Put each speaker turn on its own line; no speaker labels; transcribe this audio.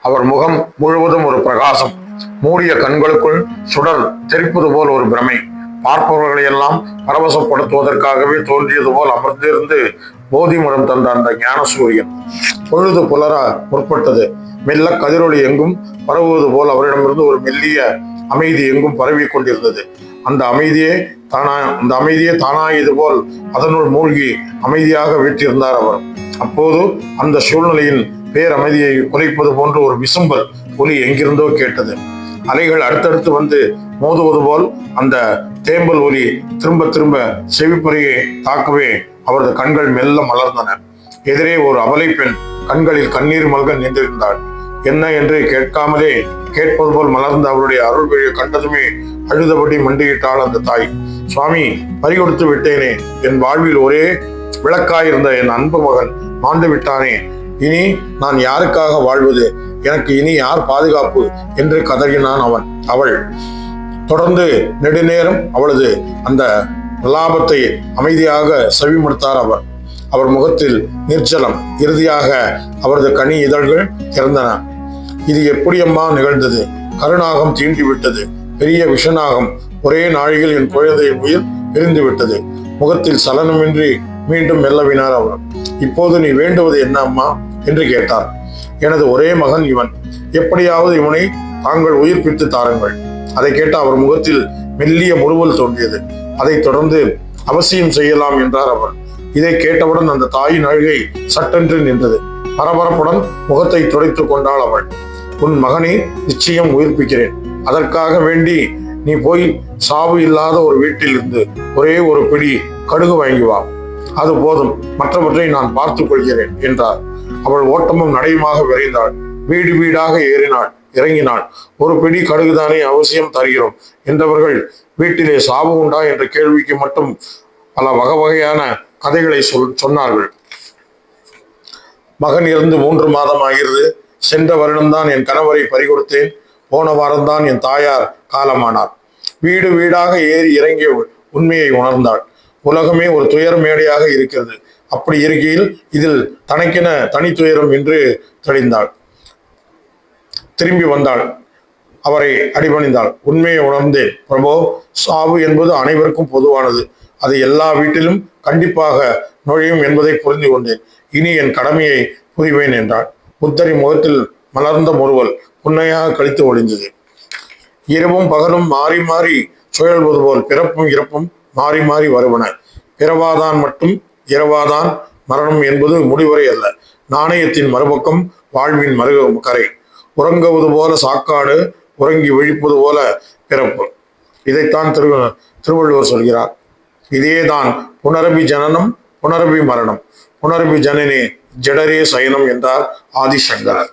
அவர் முகம் முழுவதும் ஒரு பிரகாசம். மூடிய கண்களுக்குள் சுடர் தெரிப்பது போல் ஒரு பிரமை. பார்ப்பவர்களை எல்லாம் பரவசப்படுத்துவதற்காகவே தோன்றியது போல் அமர்ந்திருந்து போதி மடம் தந்த அந்த ஞான சூரியன். பொழுது புலர முற்பட்டது. மெல்ல கதிரொளி எங்கும் பரவுவது போல் அவரிடமிருந்து ஒரு மெல்லிய அமைதி எங்கும் பரவி கொண்டிருந்தது. அந்த அமைதியே தானாயது போல் அதனுள் மூழ்கி அமைதியாக வீற்றிருந்தார் அவர். அப்போது அந்த சூழ்நிலையின் பேரமைதியை குலைப்பது போன்ற ஒரு விசும்பல் ஒலி எங்கிருந்தோ கேட்டது. அலைகள் அடுத்தடுத்து வந்து மோதுவது போல் அந்த தேம்பல் ஒலி திரும்ப திரும்ப செவிப்பறையை தாக்கவே அவரது கண்கள் மெல்ல மலர்ந்தன. எதிரே ஒரு அபலை பெண் கண்களில் கண்ணீர் மல்க நின்றிருந்தாள். என்ன என்று கேட்காமலே கேட்பது போல் மலர்ந்த அவருடைய அருள் வழியை கண்டதுமே அழுதபடி மண்டியிட்டாள் அந்த தாய். சுவாமி, பறிகொடுத்து விட்டேனே, என் வாழ்வில் ஒரே விளக்காயிருந்த என் அன்பு மகன் மாண்டு விட்டானே, இனி நான் யாருக்காக வாழ்வது, எனக்கு இனி யார் பாதுகாப்பு என்று கதறினான் அவள். தொடர்ந்து நெடுநேரம் அவளது அந்த லாபத்தை அமைதியாக செவிமடுத்தார் அவர் முகத்தில் நிர்ச்சலம். இறுதியாக அவரது கனி இதழ்கள் திறந்தன. இது எப்படி அம்மா நிகழ்ந்தது? கருநாகம் தீண்டிவிட்டது. பெரிய விஷநாகம் ஒரே நாழிகள் என் குழந்தையின் உயிர் பிரிந்து விட்டது. முகத்தில் சலனமின்றி மீண்டும் மெல்லவினார் அவர். இப்போது நீ வேண்டுவது என்ன அம்மா என்று கேட்டார். எனது ஒரே மகன் இவன். எப்படியாவது இவனை தாங்கள் உயிர்ப்பித்து தாருங்கள். அதை கேட்ட அவர் முகத்தில் மெல்லிய முறுவல் தோன்றியது. அதைத் தொடர்ந்து அவசியம் செய்யலாம் என்றார் அவர். இதை கேட்டவுடன் அந்த தாயின் அழுகை சட்டென்று நின்றது. பரபரப்புடன் முகத்தை துடைத்துக் கொண்டாள் அவள். உன் மகனை நிச்சயம் உயிர்ப்பிக்கிறேன். அதற்காக வேண்டி நீ போய் சாவு இல்லாத ஒரு வீட்டில் இருந்து ஒரே ஒரு பிடி கடுகு வாங்கி வா. அது போதும், மற்றவற்றை நான் பார்த்துக் கொள்கிறேன் என்றார். அவள் ஓட்டமும் நடையுமாக விரைந்தாள். வீடு வீடாக ஏறினாள், இறங்கினாள். ஒரு பிடி கடுகுதானே அவசியம் தருகிறோம் என்றவர்கள் வீட்டிலே சாவு உண்டா என்ற கேள்விக்கு மட்டும் பல வகையான கதைகளை சொன்னார்கள். மகன் இருந்து 3 மாதம் ஆகிறது. சென்ற வருடம்தான் என் கணவரை பறிகொடுத்தேன். போன வாரம்தான் என் தாயார் காலமானார். வீடு வீடாக ஏறி இறங்கிய உண்மையை உணர்ந்தாள். உலகமே ஒரு துயர் மேடையாக இருக்கிறது. அப்படி இருக்கையில் இதில் தனக்கென தனி துயரம் என்று தெளிந்தாள். திரும்பி வந்தாள். அவரை அடிபணிந்தாள். உண்மையை உணர்ந்தேன் பிரபோ. சாவு என்பது அனைவருக்கும் பொதுவானது. அது எல்லா வீட்டிலும் கண்டிப்பாக நுழையும் என்பதை புரிந்து கொண்டேன். இனி என் கடமையை புரிவேன் என்றாள். புத்தரி முகத்தில் மலர்ந்த முறுவல் புன்னையாக கழித்து ஒளிந்தது. இரவும் பகலும் மாறி மாறி சுழல்வது போல் பிறப்பும் இறப்பும் மாறி மாறி வருவன. பிறவாதான் மட்டும் இரவாதான் மரணம் என்பது முடிவரை அல்ல. நாணயத்தின் மறுபக்கம் வாழ்வின் கரை. உறங்குவது போல சாக்காடு, உறங்கி விழிப்பது போல பிறப்பு. இதைத்தான் திருவள்ளுவர் சொல்கிறார். இதேதான் புனரபி ஜனனம், புனரபி மரணம், புனரபி ஜனனே ஜடரே சயனம் என்றார் ஆதிசங்கரர்.